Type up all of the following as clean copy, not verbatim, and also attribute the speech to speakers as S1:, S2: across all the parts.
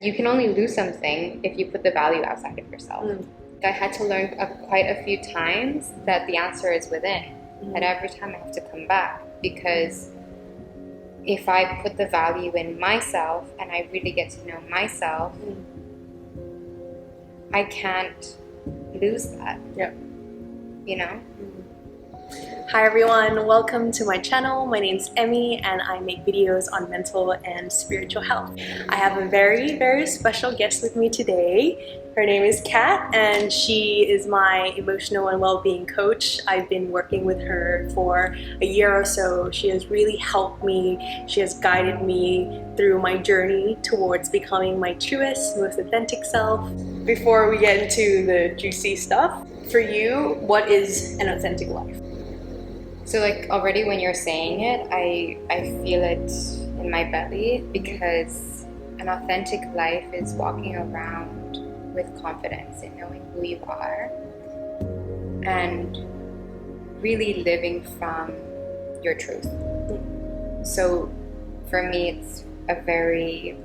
S1: You can only lose something if you put the value outside of yourself. I had to learn quite a few times that the answer is within. That every time I have to come back, because if I put the value in myself and I really get to know myself, I can't lose that.
S2: Yeah.
S1: You know?
S2: Hi everyone, welcome to my channel. My name's Emmy and I make videos on mental and spiritual health. I have a very, very special guest with me today. Her name is Kat and she is my emotional and well-being coach. I've been working with her for a year or so. She has really helped me. She has guided me through my journey towards becoming my truest, most authentic self. Before we get into the juicy stuff, for you, what is an authentic life?
S1: So like already when you're saying it, I feel it in my belly, because an authentic life is walking around with confidence in knowing who you are and really living from your truth. So for me, it's a very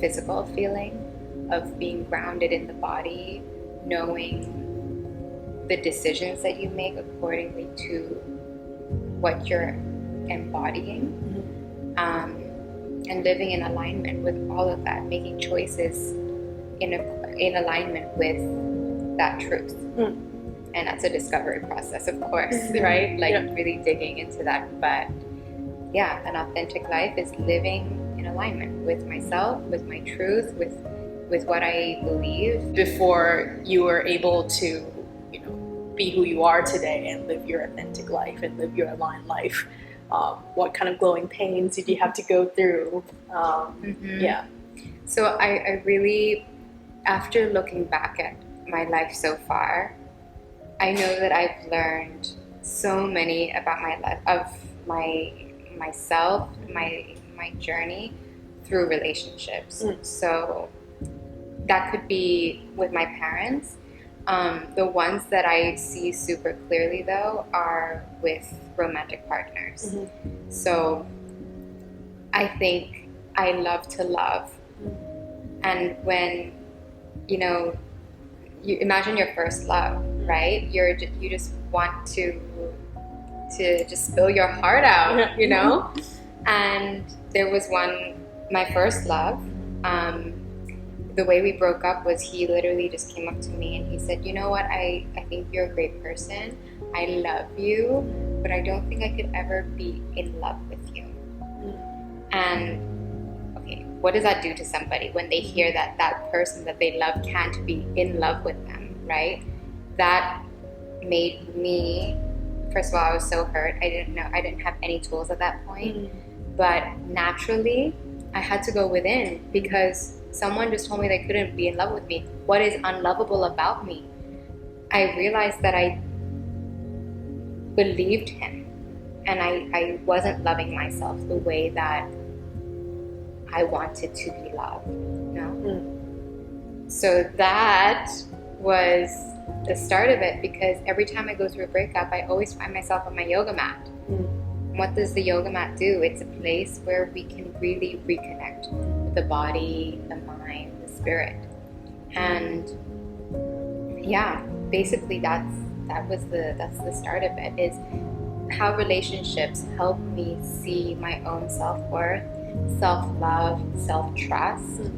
S1: physical feeling of being grounded in the body, knowing the decisions that you make accordingly to what you're embodying, and living in alignment with all of that, making choices in alignment with that truth. And that's a discovery process, of course, right? Like really digging into that. But yeah, an authentic life is living in alignment with myself, with my truth, with what I believe.
S2: Before you were able to be who you are today and live your authentic life and live your aligned life, what kind of growing pains did you have to go through? Yeah.
S1: So I really, after looking back at my life so far, I know that I've learned so many about my life, of myself, my journey through relationships. So that could be with my parents. The ones that I see super clearly, though, are with romantic partners. So I think I love to love. And when, you imagine your first love, right? You just want to just spill your heart out, And there was my first love, the way we broke up was he literally just came up to me and he said, you know what, I think you're a great person. I love you, but I don't think I could ever be in love with you. And okay, what does that do to somebody when they hear that that person that they love can't be in love with them, right? That made me, first of all, I was so hurt. I didn't have any tools at that point. But naturally, I had to go within, because someone just told me they couldn't be in love with me. What is unlovable about me? I realized that I believed him, and I wasn't loving myself the way that I wanted to be loved, So that was the start of it, because every time I go through a breakup, I always find myself on my yoga mat. What does the yoga mat do? It's a place where we can really reconnect with the body, the mind, the spirit. And yeah, basically that's the start of it, is how relationships help me see my own self-worth, self-love, self-trust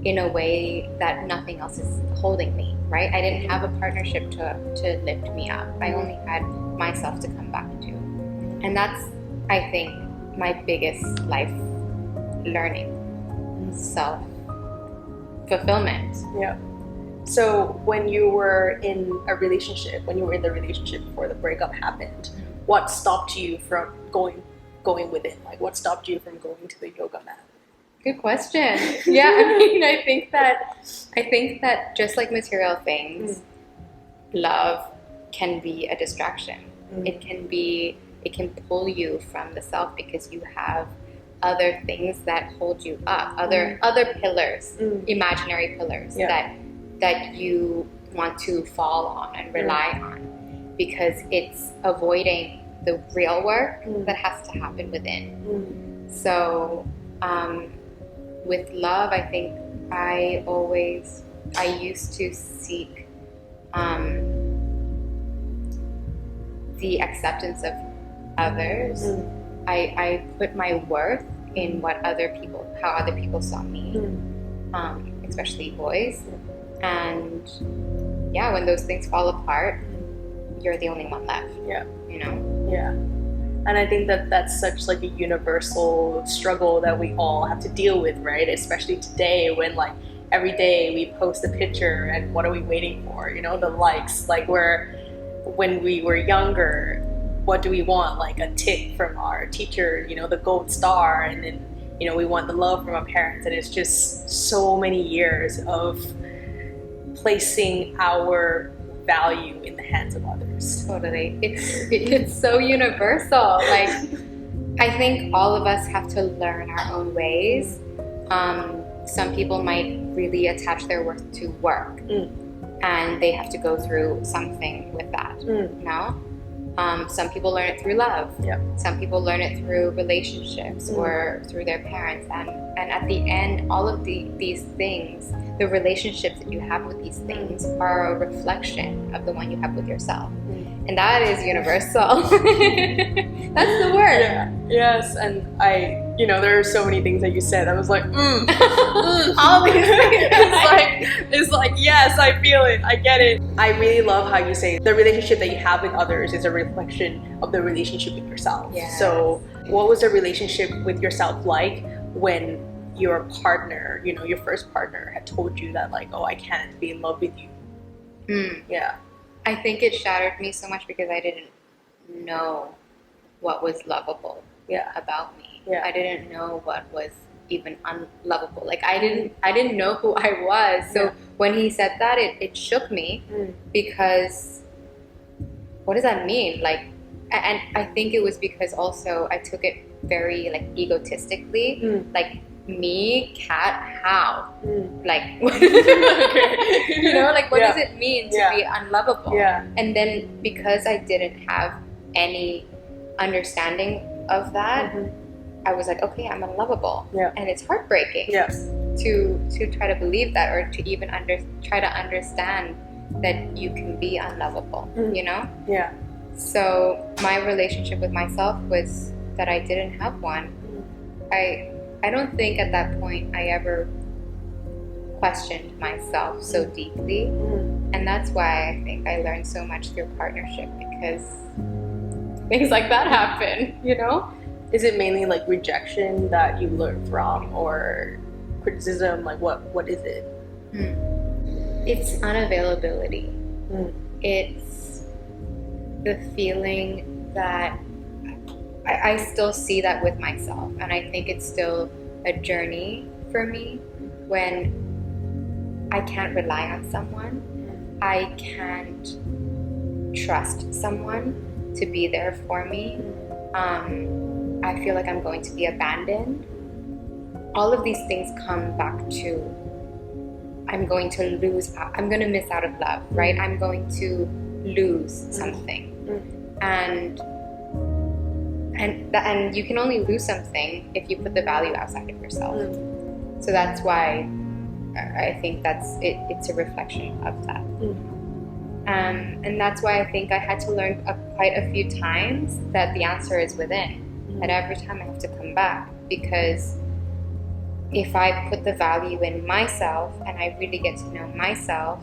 S1: in a way that nothing else is holding me, right? I didn't have a partnership to lift me up. I only had myself to come back to. And that's, I think, my biggest life learning, self-fulfillment.
S2: Yeah. So when you were in the relationship before the breakup happened, what stopped you from going within? Like, what stopped you from going to the yoga mat?
S1: Good question. Yeah, I think that just like material things, love can be a distraction. It can pull you from the self, because you have other things that hold you up, other pillars, imaginary pillars that you want to fall on and rely on, because it's avoiding the real work that has to happen within. So with love, I think I used to seek the acceptance of others. I put my worth in how other people saw me, especially boys. And yeah, when those things fall apart, you're the only one left.
S2: Yeah.
S1: You know?
S2: Yeah. And I think that that's such like a universal struggle that we all have to deal with, right? Especially today when like every day we post a picture and what are we waiting for? You know, the likes. Like when we were younger, what do we want? Like a tick from our teacher, you know, the gold star, and then, you know, we want the love from our parents. And it's just so many years of placing our value in the hands of others.
S1: Totally. It's so universal. Like, I think all of us have to learn our own ways. Some people might really attach their worth to work, and they have to go through something with that. You know? Some people learn it through love.
S2: Yeah.
S1: Some people learn it through relationships or through their parents. And at the end, all of these things, the relationships that you have with these things are a reflection of the one you have with yourself. And that is universal. That's the word.
S2: Yeah. Yes. And there are so many things that you said. I was like,
S1: all these things.
S2: It's like, yes, I feel it. I get it. I really love how you say the relationship that you have with others is a reflection of the relationship with yourself.
S1: Yes.
S2: So what was the relationship with yourself like when your partner, you know, your first partner had told you that like, oh, I can't be in love with you? Yeah.
S1: I think it shattered me so much because I didn't know what was lovable about me.
S2: Yeah.
S1: I didn't know what was even unlovable. Like I didn't know who I was. So when he said that, it shook me because what does that mean? Like, and I think it was because also I took it very like egotistically. Like, me, Kat, how? Like, you know, like what does it mean to be unlovable?
S2: Yeah.
S1: And then because I didn't have any understanding of that, I was like, okay, I'm unlovable.
S2: Yeah.
S1: And it's heartbreaking to try to believe that, or to even try to understand that you can be unlovable, you know?
S2: Yeah.
S1: So my relationship with myself was that I didn't have one. I don't think at that point I ever questioned myself so deeply. And that's why I think I learned so much through partnership, because things like that happen, you know?
S2: Is it mainly like rejection that you learn from, or criticism? Like what is it?
S1: It's unavailability. It's the feeling that I still see that with myself, and I think it's still a journey for me when I can't rely on someone. I can't trust someone to be there for me. I feel like I'm going to be abandoned. All of these things come back to I'm going to miss out of love, right? I'm going to lose something. And you can only lose something if you put the value outside of yourself. So that's why I think it's a reflection of that. And that's why I think I had to learn quite a few times that the answer is within. That every time I have to come back, because if I put the value in myself and I really get to know myself,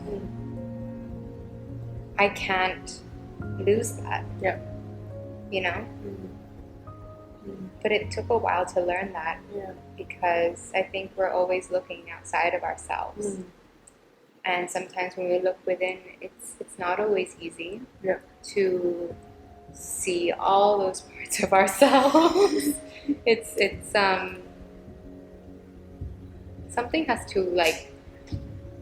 S1: I can't lose that.
S2: Yeah.
S1: You know? But it took a while to learn that, because I think we're always looking outside of ourselves. And sometimes when we look within, it's not always easy to see all those parts of ourselves. It's something has to like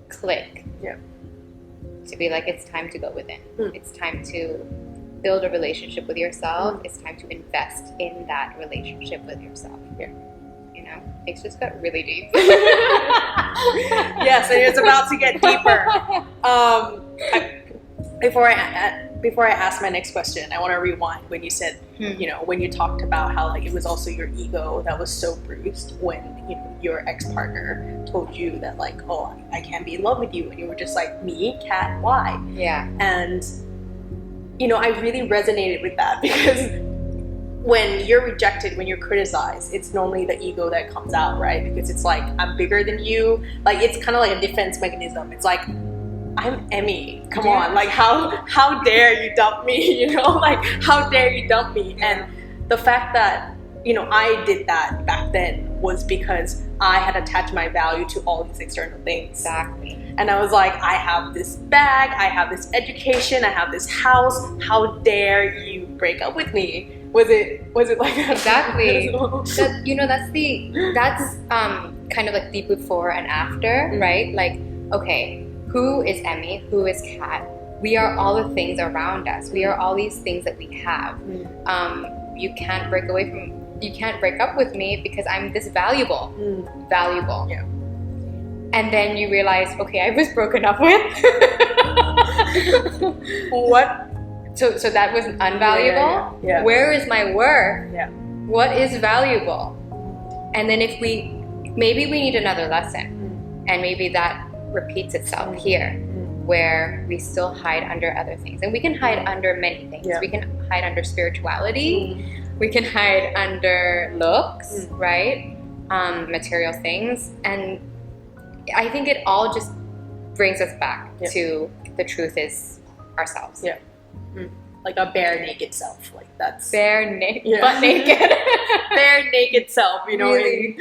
S1: click to be like, it's time to go within. It's time to build a relationship with yourself. It's time to invest in that relationship with yourself. You know, things just got really deep.
S2: Yes, and it's about to get deeper. Before I ask my next question, I want to rewind when you said You know, when you talked about how like it was also your ego that was so bruised when, you know, your ex-partner told you that like, oh, I can't be in love with you, and you were just like, me, cat, why?
S1: Yeah.
S2: And you know, I really resonated with that, because when you're rejected, when you're criticized, it's normally the ego that comes out, right? Because it's like, I'm bigger than you. Like, it's kind of like a defense mechanism. It's like, I'm Emmy. Come on. Like, how dare you dump me? You know, like, how dare you dump me? And the fact that, you know, I did that back then was because I had attached my value to all these external things.
S1: Exactly.
S2: And I was like, I have this bag, I have this education, I have this house. How dare you break up with me? Was it like that?
S1: Exactly. That, you know, that's kind of like the before and after, right? Like, okay, who is Emmy? Who is Kat? We are all the things around us. We are all these things that we have. You can't break up with me because I'm this valuable. Valuable.
S2: Yeah.
S1: And then you realize, okay, I was broken up with.
S2: What?
S1: So that was unvaluable?
S2: Yeah.
S1: Where is my worth?
S2: Yeah.
S1: What is valuable? And then maybe we need another lesson. And maybe that repeats itself here, where we still hide under other things. And we can hide under many things. We can hide under spirituality. We can hide under looks, right? Material things. And I think it all just brings us back to the truth is ourselves.
S2: Yeah. Like a bare naked self. Like that's
S1: bare naked, butt naked.
S2: Bare naked self, you know,
S1: really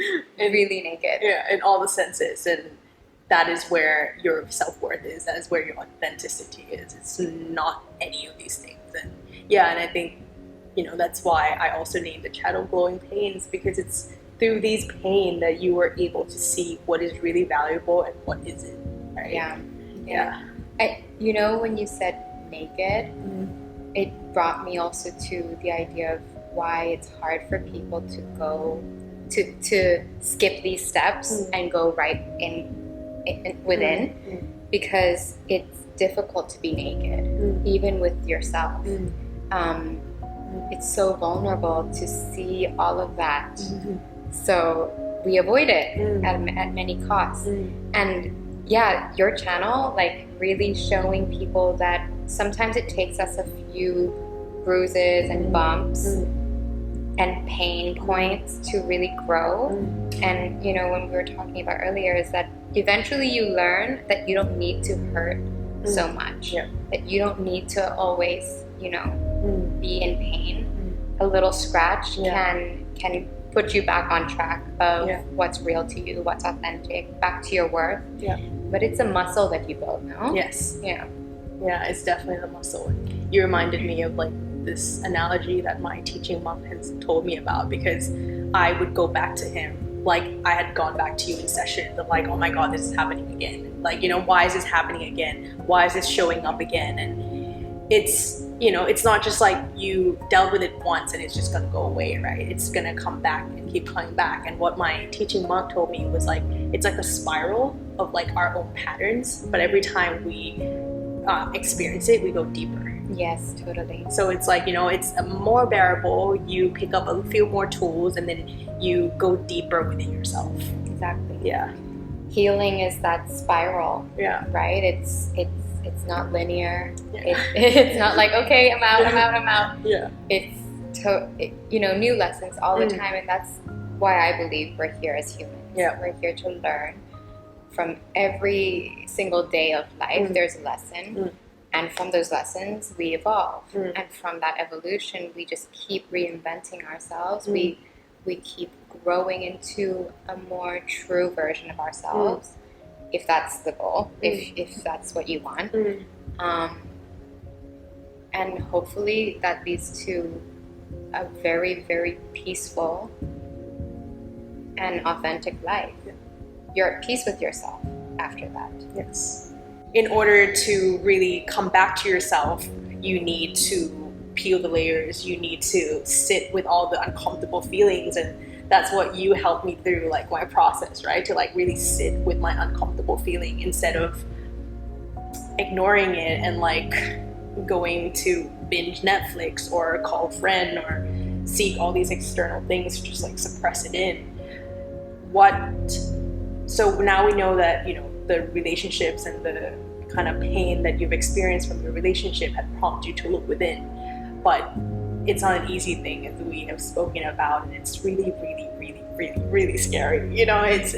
S1: naked.
S2: Yeah, in all the senses. And that is where your self-worth is. That is where your authenticity is. It's not any of these things. And and I think, you know, that's why I also named the channel Glowing Pains, because it's through these pain that you were able to see what is really valuable and what isn't, right? Yeah.
S1: You know, when you said naked, it brought me also to the idea of why it's hard for people to go to skip these steps and go right within, because it's difficult to be naked, even with yourself. It's so vulnerable to see all of that. So we avoid it at many costs. And your channel, like really showing people that sometimes it takes us a few bruises and bumps and pain points to really grow. And, you know, when we were talking about earlier, is that eventually you learn that you don't need to hurt so much, that you don't need to always, you know, be in pain. A little scratch can put you back on track of what's real to you, what's authentic, back to your worth. But it's a muscle that you build, no?
S2: Yes.
S1: Yeah,
S2: it's definitely the muscle. You reminded me of like this analogy that my teaching monk has told me about, because I would go back to him like I had gone back to you in sessions of like, oh my God, this is happening again. Like, you know, why is this happening again? Why is this showing up again? And it's, you know, it's not just like you dealt with it once and it's just gonna go away, right? It's gonna come back and keep coming back. And what my teaching monk told me was like, it's like a spiral of like our own patterns, but every time we experience it, we go deeper.
S1: Yes, totally.
S2: So it's like, you know, it's more bearable. You pick up a few more tools and then you go deeper within yourself.
S1: Exactly.
S2: Yeah.
S1: Healing is that spiral.
S2: Yeah.
S1: Right? It's not linear. It's not like, okay, I'm out.
S2: Yeah.
S1: It's you know, new lessons all the time, and that's why I believe we're here as humans.
S2: Yeah.
S1: We're here to learn from every single day of life. There's a lesson. And from those lessons, we evolve. And from that evolution, we just keep reinventing ourselves. We keep growing into a more true version of ourselves, if that's the goal, if that's what you want. And hopefully that leads to a very, very peaceful and authentic life. You're at peace with yourself after that.
S2: Yes. In order to really come back to yourself, you need to peel the layers. You need to sit with all the uncomfortable feelings, and that's what you helped me through, like my process, right? To like really sit with my uncomfortable feeling instead of ignoring it and like going to binge Netflix or call a friend or seek all these external things to just like suppress it in. So now we know that, you know, the relationships and the kind of pain that you've experienced from your relationship had prompted you to look within, but it's not an easy thing, as we have spoken about, and it's really, really, really, really, really scary. You know, it's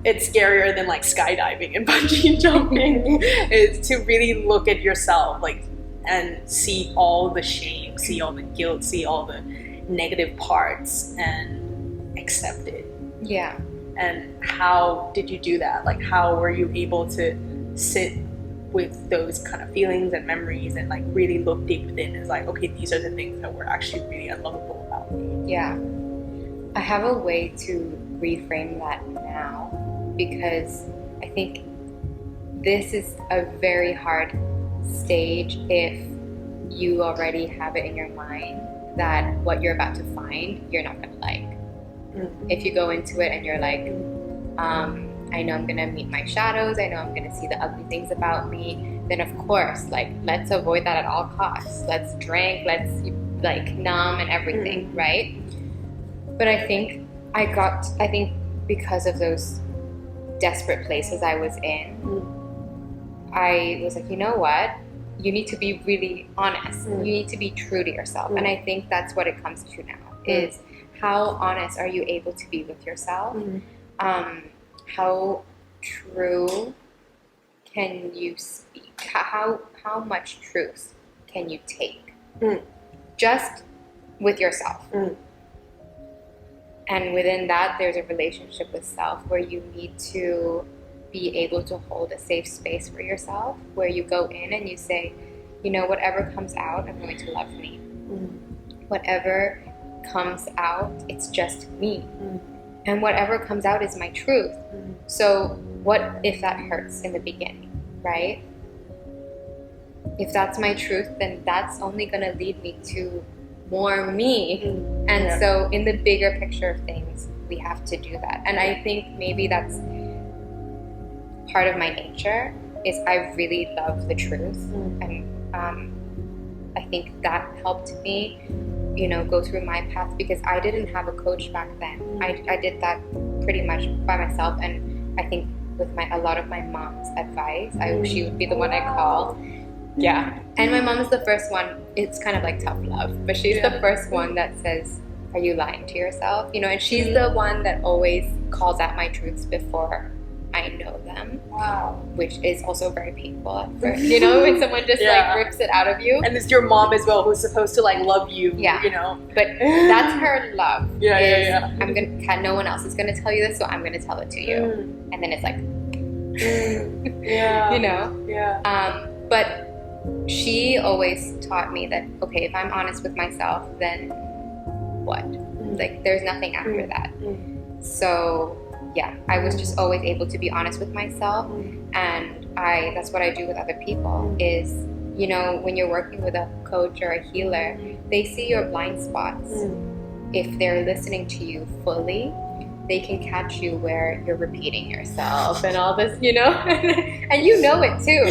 S2: scarier than like skydiving and bungee jumping. It's to really look at yourself, like, and see all the shame, see all the guilt, see all the negative parts, and accept it.
S1: Yeah.
S2: And how did you do that? Like, how were you able to sit with those kind of feelings and memories and like really look deep within? It's like, okay, these are the things that were actually really unlovable about me.
S1: Yeah. I have a way to reframe that now, because I think this is a very hard stage if you already have it in your mind that what you're about to find, you're not going to like. If you go into it and you're like, I know I'm going to meet my shadows, I know I'm going to see the ugly things about me, then of course, like, let's avoid that at all costs. Let's drink, let's like numb and everything, right? But I think because of those desperate places I was in, I was like, you know what? You need to be really honest. You need to be true to yourself. And I think that's what it comes to now, is how honest are you able to be with yourself? How true can you speak? How much truth can you take? Just with yourself. And within that, there's a relationship with self where you need to be able to hold a safe space for yourself, where you go in and you say, you know, whatever comes out, I'm going to love me. Whatever comes out, it's just me. And whatever comes out is my truth. So what if that hurts in the beginning, right? If that's my truth, then that's only going to lead me to more me. And so in the bigger picture of things, we have to do that. And I think maybe that's part of my nature, is I really love the truth. And I think that helped me, you know, go through my path, because I didn't have a coach back then. I did that pretty much by myself, and I think with a lot of my mom's advice, she would be the one I call. Yeah. And my mom is the first one. It's kind of like tough love, but she's the first one that says, are you lying to yourself? You know, and she's the one that always calls out my truths before I know them. Wow. Which is also very painful at first, you know, when someone just like rips it out of you.
S2: And it's your mom as well, who's supposed to like love you, you know.
S1: But that's her love.
S2: I'm
S1: gonna, no one else is gonna tell you this, so I'm gonna tell it to you. And then it's like, you know. But she always taught me that, okay, if I'm honest with myself, then what? Like, there's nothing after that. So yeah, I was just always able to be honest with myself, and that's what I do with other people, is, you know, when you're working with a coach or a healer, they see your blind spots. If they're listening to you fully, they can catch you where you're repeating yourself and all this, you know, and you know it too.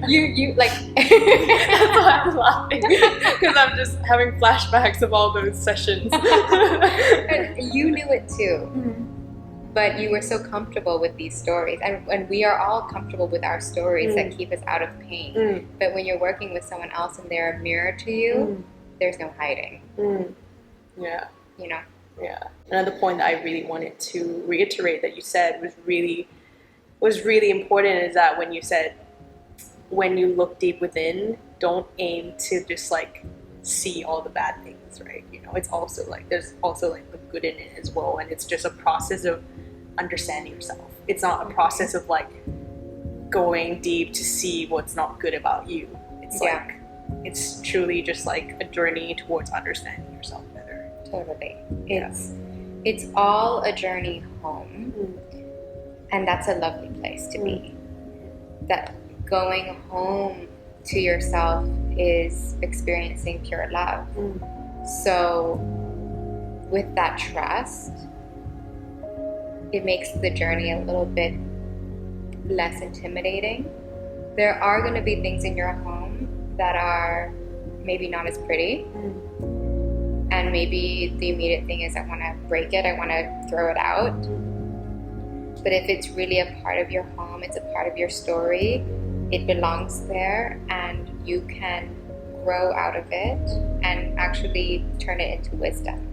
S1: You like,
S2: that's why I'm laughing, because I'm just having flashbacks of all those sessions.
S1: And you knew it too. But you were so comfortable with these stories, and we are all comfortable with our stories that keep us out of pain. But when you're working with someone else and they're a mirror to you, there's no hiding.
S2: Yeah.
S1: You know?
S2: Yeah. Another point that I really wanted to reiterate that you said was really important, is that when you said, when you look deep within, don't aim to just like see all the bad things, right? You know, it's also like, there's also like the good in it as well, and it's just a process of understanding yourself. It's not a process of like going deep to see what's not good about you. It's like, it's truly just like a journey towards understanding yourself better.
S1: Totally. It's all a journey home, and that's a lovely place to be. That going home to yourself is experiencing pure love. So with that trust, it makes the journey a little bit less intimidating. There are going to be things in your home that are maybe not as pretty. And maybe the immediate thing is I want to break it, I want to throw it out. But if it's really a part of your home, it's a part of your story, it belongs there, and you can grow out of it and actually turn it into wisdom.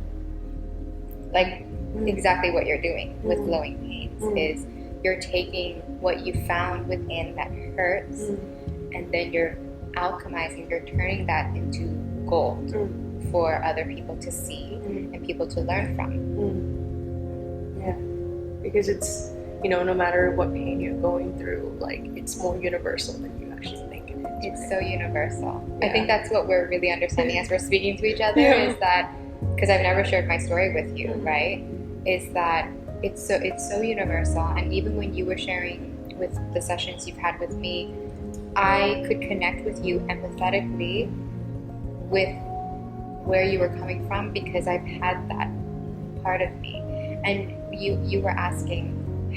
S1: Like exactly what you're doing with glowing paints is you're taking what you found within that hurts, and then you're alchemizing, you're turning that into gold for other people to see and people to learn from.
S2: Yeah, because it's, you know, no matter what pain you're going through, like, it's more universal than you actually think it is.
S1: It's so universal. I think that's what we're really understanding as we're speaking to each other is that, because I've never shared my story with you, right? Is that it's so universal. And even when you were sharing with the sessions you've had with me, I could connect with you empathetically with where you were coming from, because I've had that part of me. And you were asking,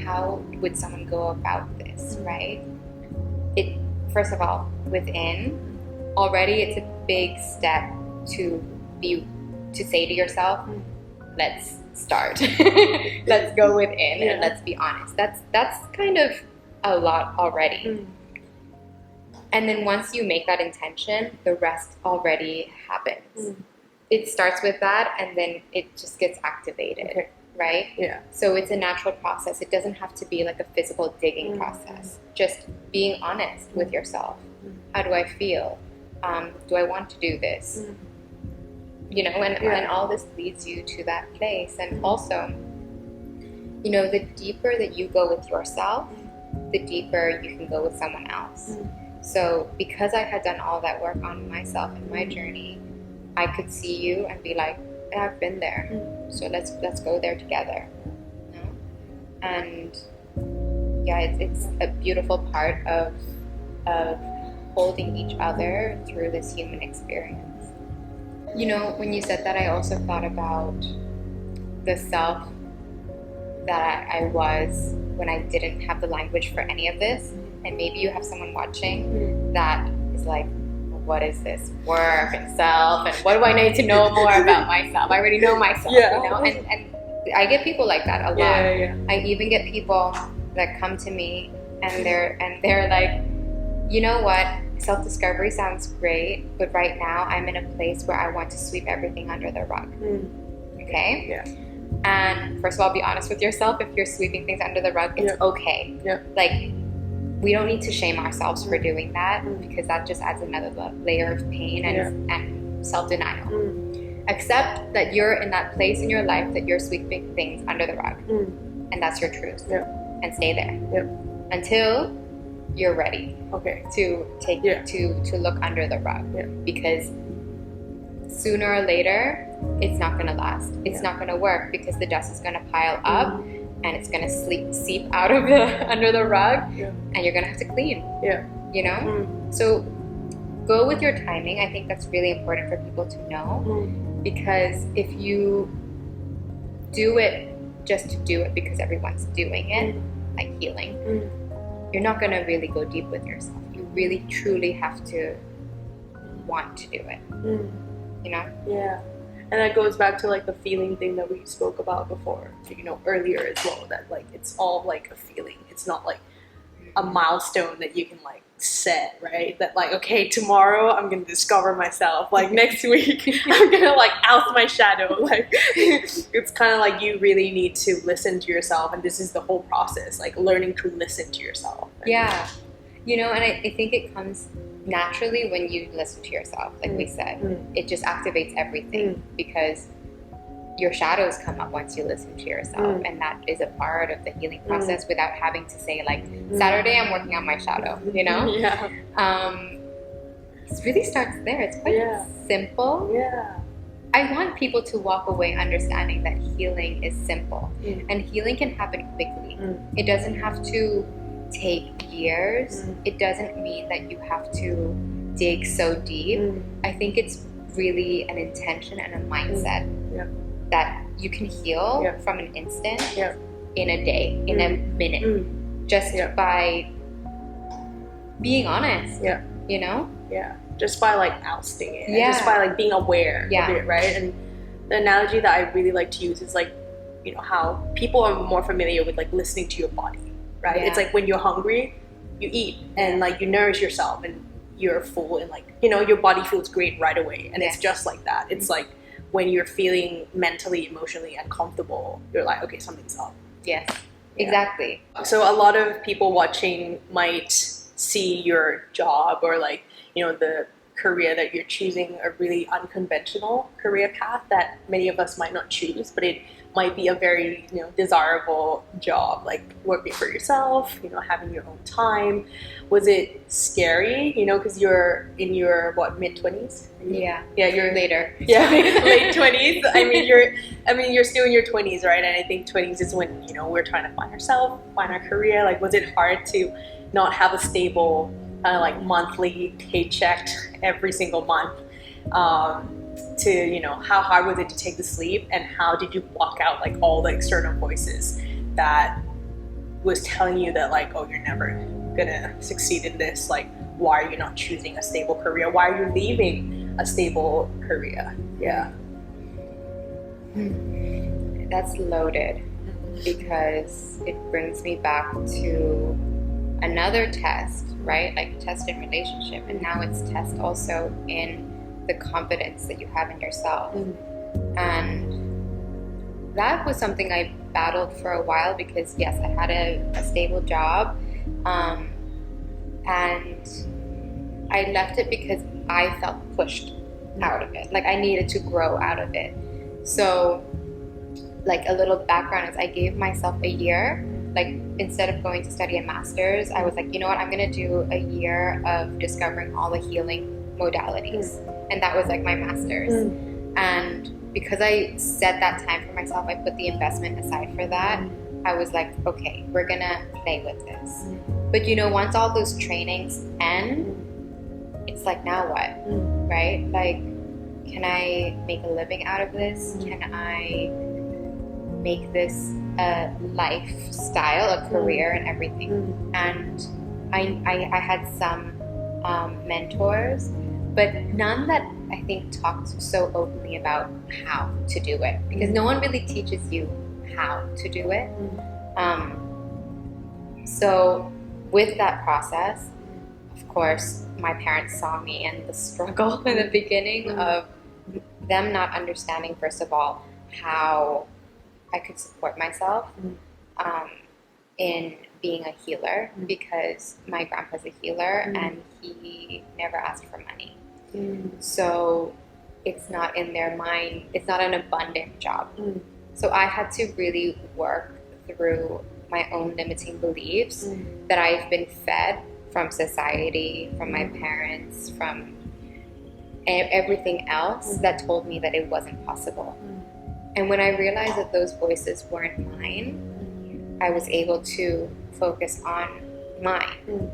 S1: how would someone go about this, right? It, first of all, within, already it's a big step to say to yourself, let's start. Let's go within and let's be honest. That's kind of a lot already. And then once you make that intention, the rest already happens. It starts with that, and then it just gets activated, right? Yeah. So it's a natural process. It doesn't have to be like a physical digging process. Just being honest with yourself. How do I feel? Do I want to do this? You know, and all this leads you to that place. And also, you know, the deeper that you go with yourself, the deeper you can go with someone else. So because I had done all that work on myself and my journey, I could see you and be like, yeah, I've been there. So let's go there together. You know? And yeah, it's a beautiful part of holding each other through this human experience. You know, when you said that, I also thought about the self that I was when I didn't have the language for any of this. And maybe you have someone watching that is like, what is this work and self, and what do I need to know more about myself? I already know myself, you know? And I get people like that a lot. I even get people that come to me and they're like, you know what, self-discovery sounds great, but right now I'm in a place where I want to sweep everything under the rug. Okay? Yeah. And first of all, be honest with yourself. If you're sweeping things under the rug, it's okay. Like, we don't need to shame ourselves for doing that, because that just adds another layer of pain and self-denial. Accept that you're in that place in your life that you're sweeping things under the rug, and that's your truth. And stay there until you're ready to take to look under the rug, because sooner or later it's not going to last. It's not going to work, because the dust is going to pile up and it's going to seep out of the under the rug, and you're going to have to clean. You know? So go with your timing. I think that's really important for people to know, because if you do it just to do it because everyone's doing it, like healing, you're not going to really go deep with yourself. You really truly have to want to do it. You know? Yeah. And that goes back to like the feeling thing that we spoke about before, you know, earlier as well, that like it's all like a feeling. It's not like a milestone that you can like set, right? That like, okay, tomorrow I'm going to discover myself. Like next week I'm going to like oust my shadow. Like it's kind of like you really need to listen to yourself. And this is the whole process, like learning to listen to yourself. Yeah. You know, and I think it comes naturally when you listen to yourself, like we said. It just activates everything, because your shadows come up once you listen to yourself, and that is a part of the healing process without having to say like, Saturday I'm working on my shadow, you know? It really starts there. It's quite simple. I want people to walk away understanding that healing is simple, and healing can happen quickly. It doesn't have to take years. It doesn't mean that you have to dig so deep. I think it's really an intention and a mindset that you can heal from an instant, in a day, in a minute, just by being honest. You know?
S2: just by like ousting it, and just by like being aware of it, right? And the analogy that I really like to use is like, you know, how people are more familiar with like listening to your body, right? It's like when you're hungry, you eat and like you nourish yourself and you're full and like, you know, your body feels great right away. And it's just like that. It's like when you're feeling mentally, emotionally uncomfortable, you're like, okay, something's up.
S1: Yes, exactly.
S2: So a lot of people watching might see your job or like, you know, the career that you're choosing, a really unconventional career path that many of us might not choose, but it might be a very, you know, desirable job, like working for yourself, you know, having your own time. Was it scary, you know, because you're in your mid-20s? You're
S1: later.
S2: Late 20s. I mean you're still in your 20s, right? And I think 20s is when, you know, we're trying to find ourselves, find our career. Like, was it hard to not have a stable kind of like monthly paycheck every single month? To, you know, how hard was it to take the sleep, and how did you block out like all the external voices that was telling you that like, oh, you're never gonna succeed in this? Like, why are you not choosing a stable career? Why are you leaving a stable career?
S1: That's loaded, because it brings me back to another test, right? Like test in relationship, and now it's test also in the confidence that you have in yourself. And that was something I battled for a while, because yes, I had a stable job, and I left it because I felt pushed out of it. Like I needed to grow out of it. So like a little background is I gave myself a year. Like instead of going to study a master's, I was like, you know what, I'm gonna do a year of discovering all the healing modalities. And that was like my master's. And because I set that time for myself, I put the investment aside for that. I was like, okay, we're gonna play with this. But you know, once all those trainings end, it's like, now what? Right? Like, can I make a living out of this? Can I make this a lifestyle, a career, and everything? And I had some mentors, but none that I think talked so openly about how to do it, because no one really teaches you how to do it. So with that process, of course, my parents saw me in the struggle in the beginning of them not understanding, first of all, how I could support myself in being a healer, because my grandpa's a healer and he never asked for money. So it's not in their mind, it's not an abundant job. So I had to really work through my own limiting beliefs that I've been fed from society, from my parents, from everything else that told me that it wasn't possible. And when I realized that those voices weren't mine, I was able to focus on mine.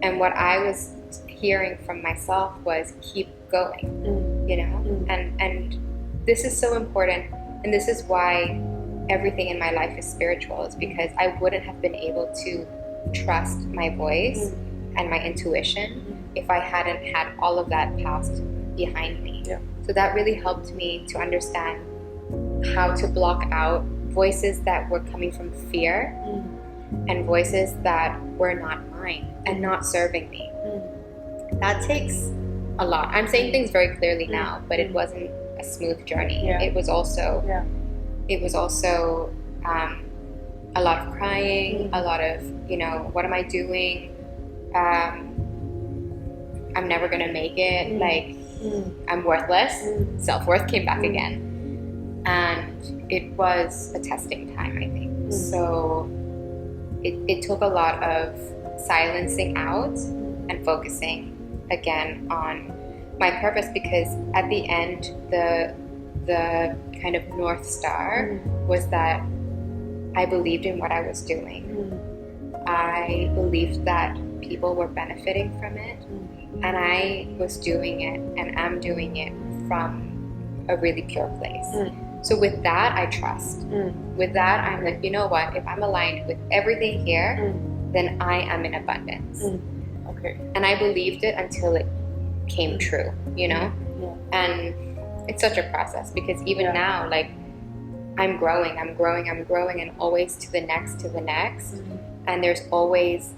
S1: And what I was hearing from myself was, keep going, you know? And this is so important. And this is why everything in my life is spiritual, is because I wouldn't have been able to trust my voice and my intuition if I hadn't had all of that past behind me. So that really helped me to understand how to block out voices that were coming from fear and voices that were not mine and not serving me. That takes a lot. I'm saying things very clearly now, but it wasn't a smooth journey. It was also a lot of crying, a lot of, you know, what am I doing? I'm never gonna make it. Like, I'm worthless. Self-worth came back again. And it was a testing time, I think. So it took a lot of silencing out and focusing again on my purpose, because at the end, the kind of North Star was that I believed in what I was doing. I believed that people were benefiting from it, and I was doing it and am doing it from a really pure place. So with that, I trust. With that, I'm like, you know what? If I'm aligned with everything here, then I am in abundance. And I believed it until it came true, you know?
S2: Yeah.
S1: And it's such a process, because even now, like, I'm growing, and always to the next. And there's always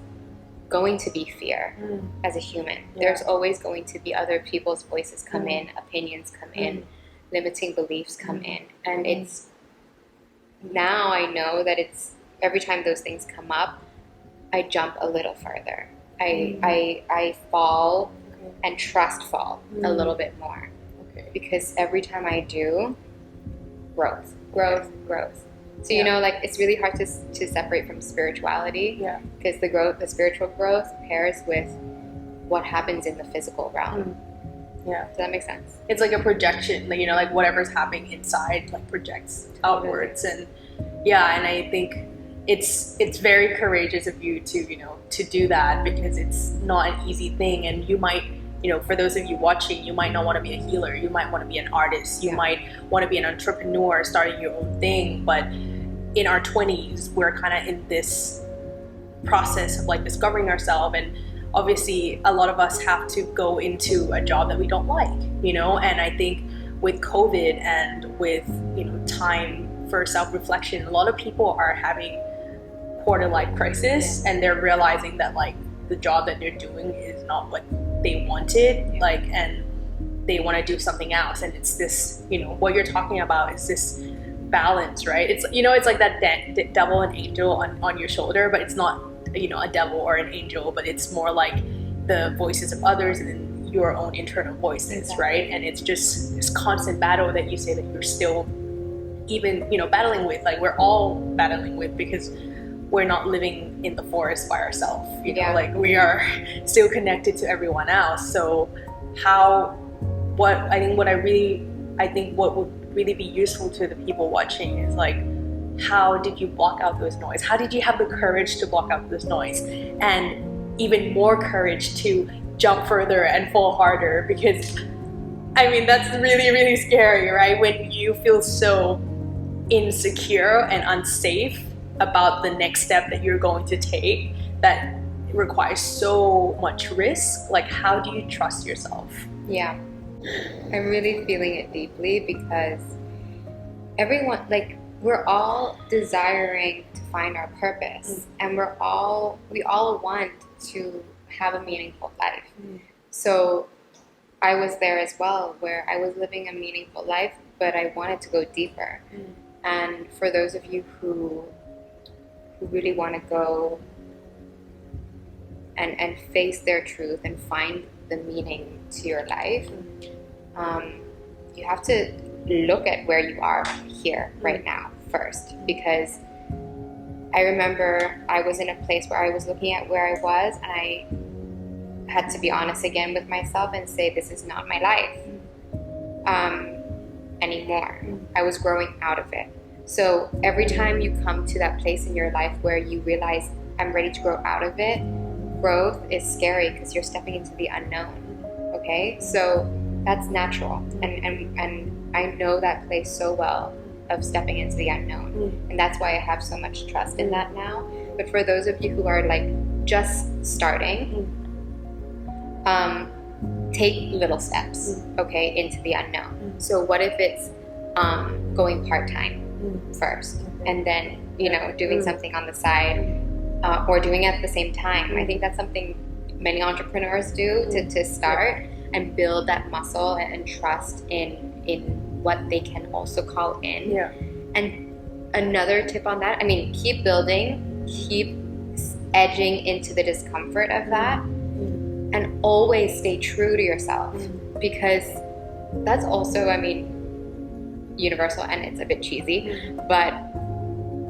S1: going to be fear as a human. There's always going to be other people's voices come in, opinions come in, limiting beliefs come in. And it's, now I know that it's, every time those things come up, I jump a little further. I fall and trust fall a little bit more. Okay. Because every time I do, growth. So, you know, like, it's really hard to separate from spirituality. Yeah. Because the spiritual growth pairs with what happens in the physical realm. Yeah. Does that make sense?
S2: It's like a projection, like, you know, like whatever's happening inside, like, projects outwards. And yeah, and I think it's very courageous of you to, you know, to do that, because it's not an easy thing. And you might, you know, for those of you watching, you might not want to be a healer, you might want to be an artist, you might want to be an entrepreneur starting your own thing. But in our 20s, we're kind of in this process of like discovering ourselves, and obviously a lot of us have to go into a job that we don't like, you know. And I think with COVID and with, you know, time for self-reflection, a lot of people are having quarter life crisis, and they're realizing that, like, the job that they're doing is not what they wanted, like, and they want to do something else. And it's this, you know, what you're talking about is this balance, right? It's, you know, it's like that devil and angel on your shoulder, but it's not, you know, a devil or an angel, but it's more like the voices of others and then your own internal voices, right? And it's just this constant battle that you say that you're still even, you know, battling with, like, we're all battling with, because we're not living in the forest by ourselves, you know, like, we are still connected to everyone else. So what would really be useful to the people watching is, like, how did you block out those noise? How did you have the courage to block out those noise? And even more courage to jump further and fall harder, because, I mean, that's really, really scary, right? When you feel so insecure and unsafe about the next step that you're going to take, that requires so much risk. Like, how do you trust yourself?
S1: Yeah, I'm really feeling it deeply, because everyone, like, we're all desiring to find our purpose, and we all want to have a meaningful life. So I was there as well, where I was living a meaningful life, but I wanted to go deeper. And for those of you who really want to go and face their truth and find the meaning to your life, you have to look at where you are here right now first. Because I remember I was in a place where I was looking at where I was, and I had to be honest again with myself and say, this is not my life anymore. I was growing out of it. So every time you come to that place in your life where you realize, I'm ready to grow out of it, growth is scary, because you're stepping into the unknown. Okay, so that's natural, and I know that place so well, of stepping into the unknown, and that's why I have so much trust in that now. But for those of you who are, like, just starting, take little steps, okay, into the unknown. So what if it's going part-time first, and then, you know, doing something on the side, or doing it at the same time? I think that's something many entrepreneurs do, to start and build that muscle and trust in what they can also call in. Yeah. And another tip on that, I mean, keep building, keep edging into the discomfort of that, and always stay true to yourself, because that's also, I mean, universal, and it's a bit cheesy, but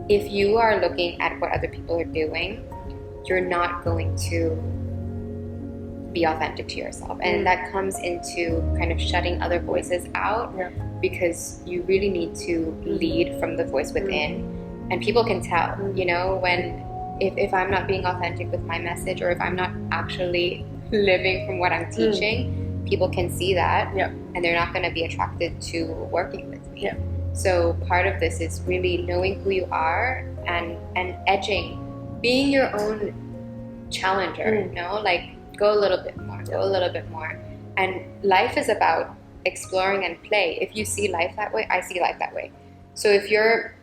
S1: if you are looking at what other people are doing, you're not going to be authentic to yourself. And that comes into kind of shutting other voices out, because you really need to lead from the voice within. And people can tell, you know, when if I'm not being authentic with my message, or if I'm not actually living from what I'm teaching, people can see that, and they're not going to be attracted to working with me. So part of this is really knowing who you are and edging, being your own challenger, you know, like, go a little bit more, And life is about exploring and play. If you see life that way, I see life that way. So if you're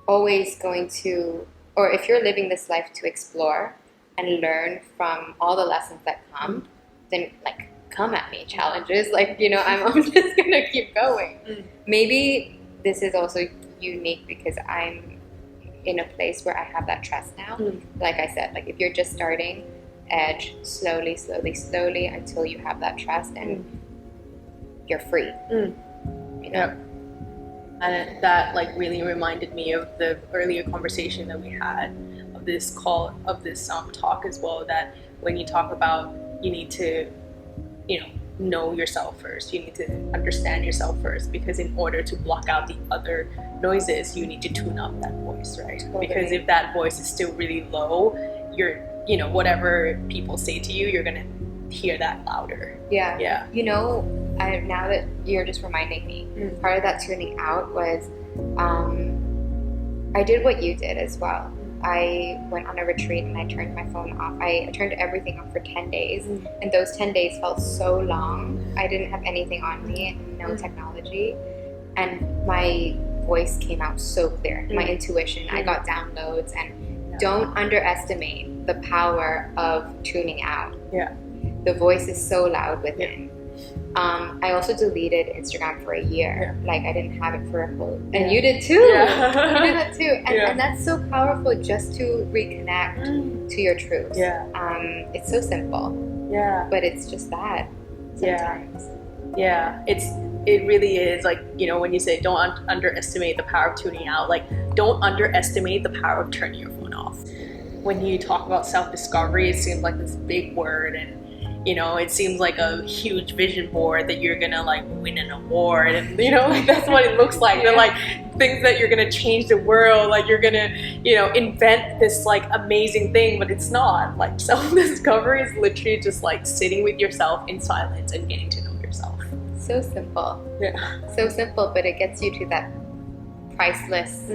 S1: always going to, or if you're living this life to explore and learn from all the lessons that come, then like come at me, challenges. Like, you know, I'm just gonna keep going. Maybe this is also unique because I'm in a place where I have that trust now. Like I said, like if you're just starting, edge slowly, slowly, slowly until you have that trust and you're free. You know?
S2: Yeah. And that like really reminded me of the earlier conversation that we had of this talk as well, that when you talk about you need to, you know yourself first, you need to understand yourself first, because in order to block out the other noises, you need to tune up that voice, right? Totally. Because if that voice is still really low, you're, you know, whatever people say to you, you're gonna hear that louder.
S1: Yeah. You know, now that you're just reminding me, part of that tuning out was I did what you did as well. I went on a retreat and I turned my phone off. I turned everything off for 10 days. And those 10 days felt so long. I didn't have anything on me, no technology. And my voice came out so clear. My intuition, I got downloads. And don't underestimate the power of tuning out. Yeah. The voice is so loud within. I also deleted Instagram for a year. Like I didn't have it for a whole, and you did too. You did that too, and that's so powerful just to reconnect to your truth. It's so simple. But it's just that sometimes.
S2: It really is, like, you know, when you say don't underestimate the power of tuning out, like don't underestimate the power of turning your phone off. When you talk about self-discovery, it seems like this big word, and you know, it seems like a huge vision board that you're gonna like win an award, and you know, like that's what it looks like. They're like things that you're gonna change the world, like you're gonna, you know, invent this like amazing thing, but it's not. Like self-discovery is literally just like sitting with yourself in silence and getting to know yourself.
S1: So simple. So simple, but it gets you to that priceless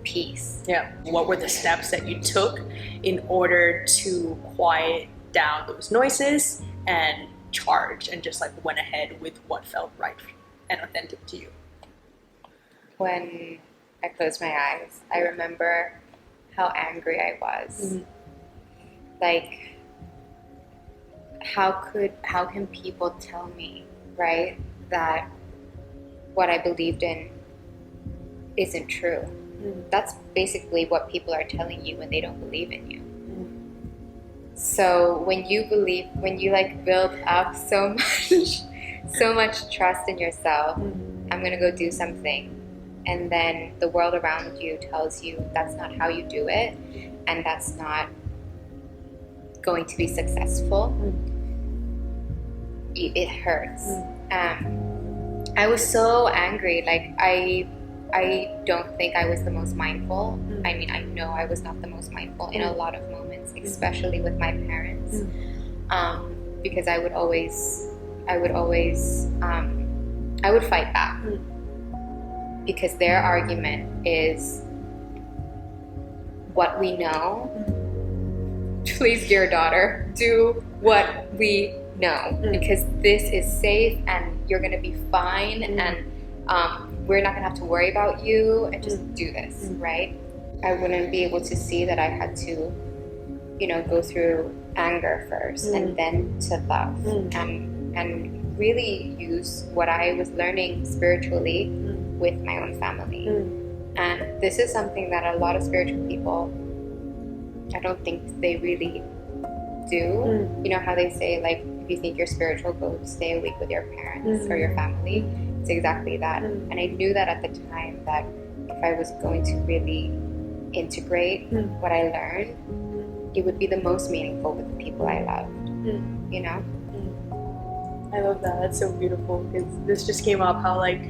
S1: peace.
S2: What were the steps that you took in order to quiet down those noises and charge and just like went ahead with what felt right and authentic to you?
S1: When I closed my eyes, I remember how angry I was. Like, how can people tell me, right, that what I believed in isn't true? That's basically what people are telling you when they don't believe in you. So when you like build up so much trust in yourself, I'm gonna go do something, and then the world around you tells you that's not how you do it, and that's not going to be successful. It hurts. I was so angry. Like I don't think I was the most mindful. I mean, I know I was not the most mindful in a lot of moments, especially with my parents, because I would fight back, because their argument is what we know. Please, dear daughter, do what we know, because this is safe and you're going to be fine, and we're not going to have to worry about you, and just do this, right? I wouldn't be able to see that I had to, you know, go through anger first and then to love, and really use what I was learning spiritually with my own family. And this is something that a lot of spiritual people, I don't think they really do. You know how they say, like, if you think you're spiritual, go stay a week with your parents or your family. It's exactly that. And I knew that at the time, that if I was going to really integrate what I learned, it would be the most meaningful with the people I loved. You know?
S2: I love that. That's so beautiful, because this just came up how, like,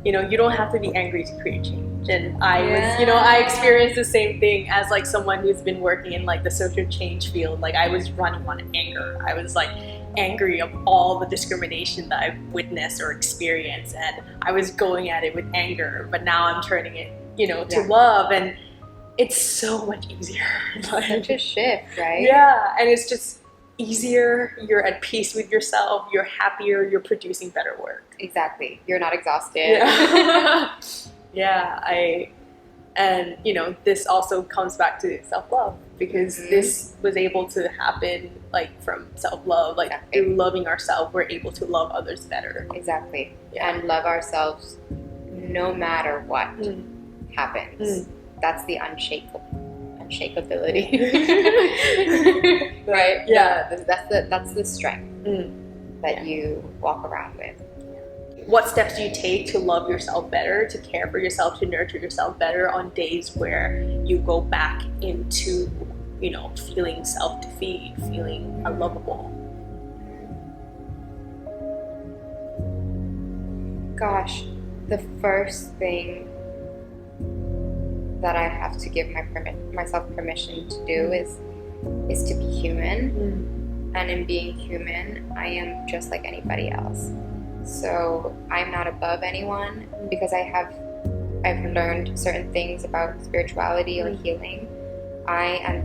S2: you know, you don't have to be angry to create change. And I was, you know, I experienced the same thing as like someone who's been working in like the social change field. Like I was running on anger. I was like angry of all the discrimination that I've witnessed or experienced, and I was going at it with anger, but now I'm turning it, you know, to love, and it's so much easier.
S1: Such a shift, right?
S2: Yeah, and it's just easier, you're at peace with yourself, you're happier, you're producing better work.
S1: Exactly. You're not exhausted.
S2: Yeah. And this also comes back to self-love, because this was able to happen like from self-love, like through loving ourselves, we're able to love others better.
S1: Exactly. And love ourselves no matter what happens. That's the unshakability. Right?
S2: Yeah.
S1: That's the strength that you walk around with.
S2: What steps do you take to love yourself better, to care for yourself, to nurture yourself better on days where you go back into, feeling self-defeat, feeling unlovable?
S1: Gosh, the first thing that I have to give myself permission to do is to be human. And in being human, I am just like anybody else. So I'm not above anyone, because I've learned certain things about spirituality or healing. I am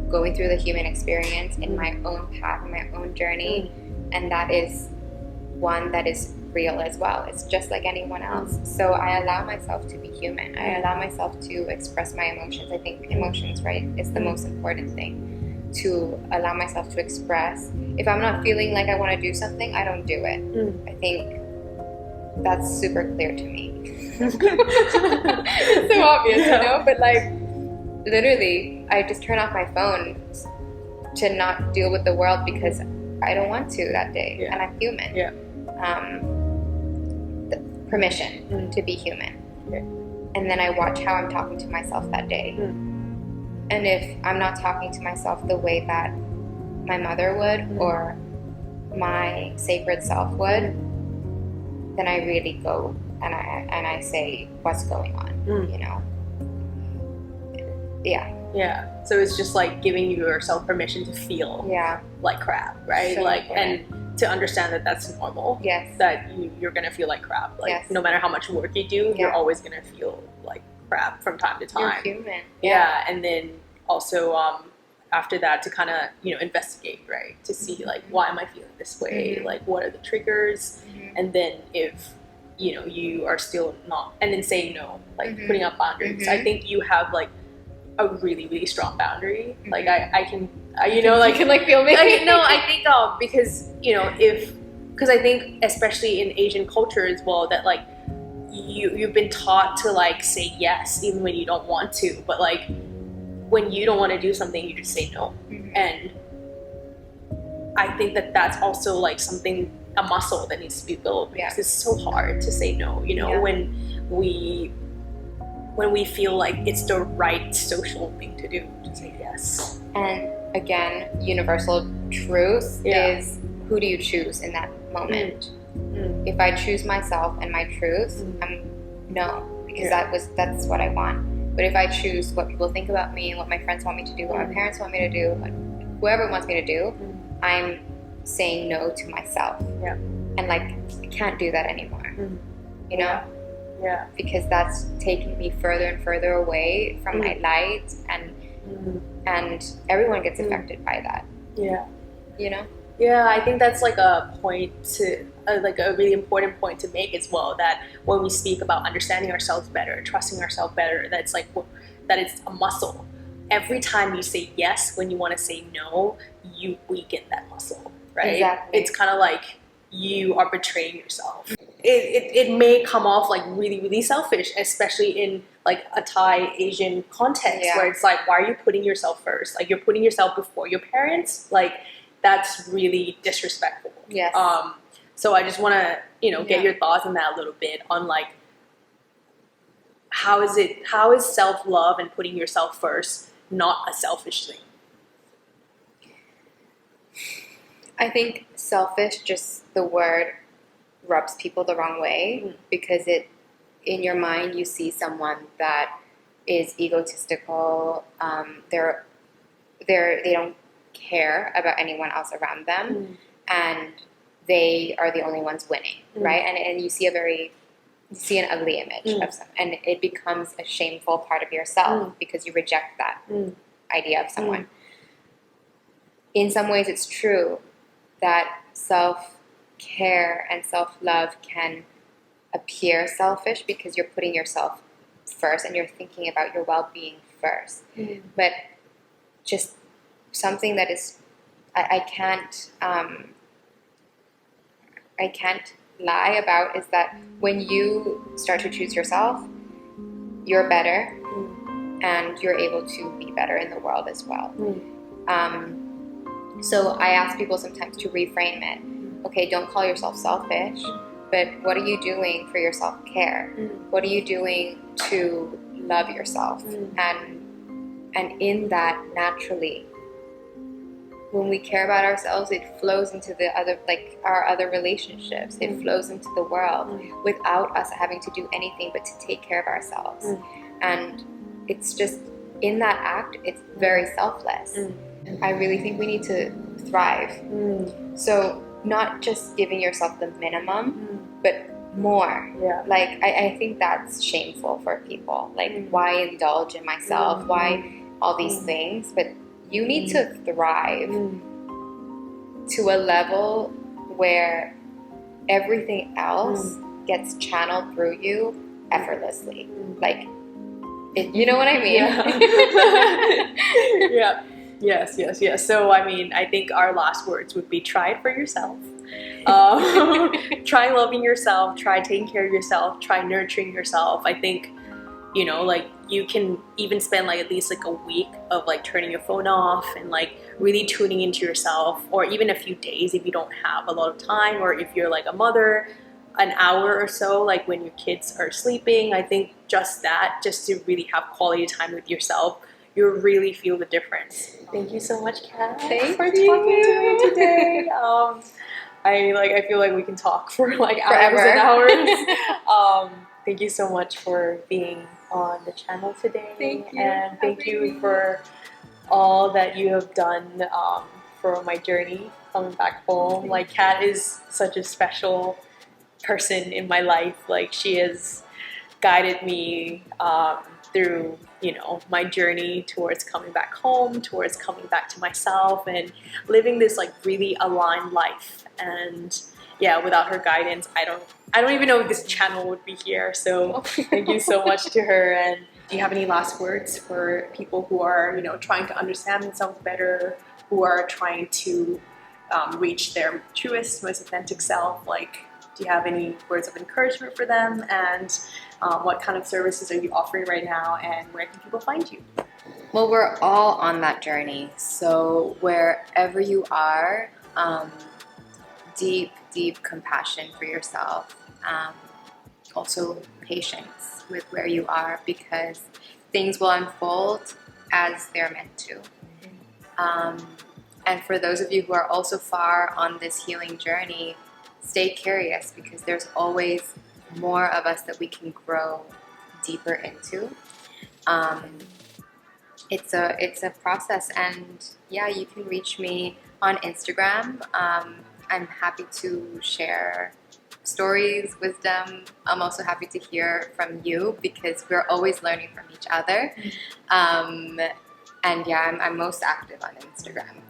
S1: going through the human experience in my own path, in my own journey, and that is one that is real as well. It's just like anyone else. So I allow myself to be human. I allow myself to express my emotions. I think emotions, right, is the most important thing. To allow myself to express. If I'm not feeling like I want to do something, I don't do it. I think that's super clear to me. It's so obvious, but like literally I just turn off my phone to not deal with the world because I don't want to that day, and I'm human. The permission to be human. And then I watch how I'm talking to myself that day. And if I'm not talking to myself the way that my mother would or my sacred self would, then I really go and I say, what's going on,
S2: Yeah. So it's just like giving yourself permission to feel like crap, right? So and to understand that that's normal.
S1: Yes.
S2: That you're gonna feel like crap. Like no matter how much work you do, you're always gonna feel like crap from time to time.
S1: You're human.
S2: Yeah. And then also after that to kind of investigate, right, to see like why am I feeling this way, like what are the triggers, and then if you are still not, and then saying no, like putting up boundaries. I think you have like a really, really strong boundary. Like I can you can like feel me. No, I think because because I think especially in Asian culture as well, that like you've been taught to like say yes even when you don't want to, but like when you don't want to do something, you just say no. And I think that that's also like something, a muscle that needs to be built, because it's so hard to say no, when we feel like it's the right social thing to do, to say yes.
S1: And again, universal truth is, who do you choose in that moment? If I choose myself and my truth, no, because that's what I want. But if I choose what people think about me and what my friends want me to do, what my parents want me to do, what whoever wants me to do, I'm saying no to myself. And like, I can't do that anymore. Because that's taking me further and further away from my light, and everyone gets affected by that.
S2: I think that's like a point to like a really important point to make as well, that when we speak about understanding ourselves better, trusting ourselves better, that's like that it's a muscle. Every time you say yes when you want to say no, you weaken that muscle, right?
S1: Exactly.
S2: It's kind of like you are betraying yourself. It may come off like really, really selfish, especially in like a Thai Asian context, where it's like, why are you putting yourself first? Like, you're putting yourself before your parents. Like, that's really disrespectful.
S1: Yes.
S2: So I just want to get your thoughts on that a little bit, on like how is self-love and putting yourself first not a selfish thing?
S1: I think selfish, just the word, rubs people the wrong way, because in your mind you see someone that is egotistical. They don't care about anyone else around them, and they are the only ones winning, right? And you see an ugly image of someone, and it becomes a shameful part of yourself because you reject that idea of someone. in some ways it's true that self-care and self-love can appear selfish because you're putting yourself first and you're thinking about your well-being first. But just something that is I can't lie about is that when you start to choose yourself, you're better and you're able to be better in the world as well. So I ask people sometimes to reframe it. Okay, don't call yourself selfish, but what are you doing for your self-care? What are you doing to love yourself? And in that, naturally, when we care about ourselves, it flows into the other, like our other relationships. It flows into the world without us having to do anything but to take care of ourselves. And it's just, in that act, it's very selfless. I really think we need to thrive. So not just giving yourself the minimum, but more. Like, I think that's shameful for people. Like, why indulge in myself? Why all these things? But you need to thrive to a level where everything else gets channeled through you effortlessly. Like, you know what I mean?
S2: Yeah. Yes. So, I mean, I think our last words would be try it for yourself. Try loving yourself, try taking care of yourself, try nurturing yourself. I think, you know, like, you can even spend like at least like a week of like turning your phone off and like really tuning into yourself, or even a few days if you don't have a lot of time, or if you're like a mother, an hour or so, like when your kids are sleeping. I think just to really have quality time with yourself, you'll really feel the difference. Thank you so much, Kat, for talking to me today. I feel like we can talk for like hours and hours. Thank you so much for being on the channel today.
S1: Thank you.
S2: And thank you for all that you have done for my journey coming back home. Like, Kat is such a special person in my life. Like, she has guided me through, you know, my journey towards coming back home, towards coming back to myself and living this like really aligned life. And yeah, without her guidance, I don't even know if this channel would be here. So thank you so much to her. And do you have any last words for people who are, you know, trying to understand themselves better, who are trying to reach their truest, most authentic self? Like, do you have any words of encouragement for them? And what kind of services are you offering right now? And where can people find you?
S1: Well, we're all on that journey. So wherever you are, deep compassion for yourself. Also patience with where you are, because things will unfold as they're meant to. And for those of you who are also far on this healing journey, stay curious, because there's always more of us that we can grow deeper into. It's a process, and yeah, you can reach me on Instagram. I'm happy to share stories, wisdom. I'm also happy to hear from you, because we're always learning from each other. And yeah, I'm most active on Instagram.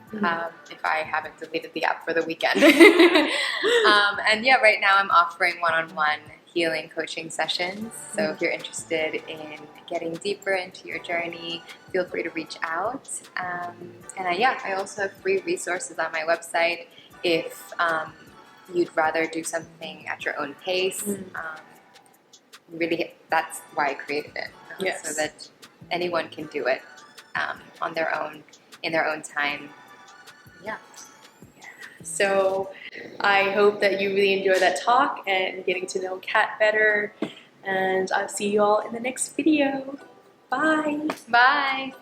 S1: If I haven't deleted the app for the weekend. And yeah, right now I'm offering one-on-one healing coaching sessions. So if you're interested in getting deeper into your journey, feel free to reach out. I also have free resources on my website if you'd rather do something at your own pace. Really, that's why I created it.
S2: Yes.
S1: So that anyone can do it on their own, in their own time. Yeah.
S2: So I hope that you really enjoyed that talk and getting to know Kat better. And I'll see you all in the next video. Bye.
S1: Bye.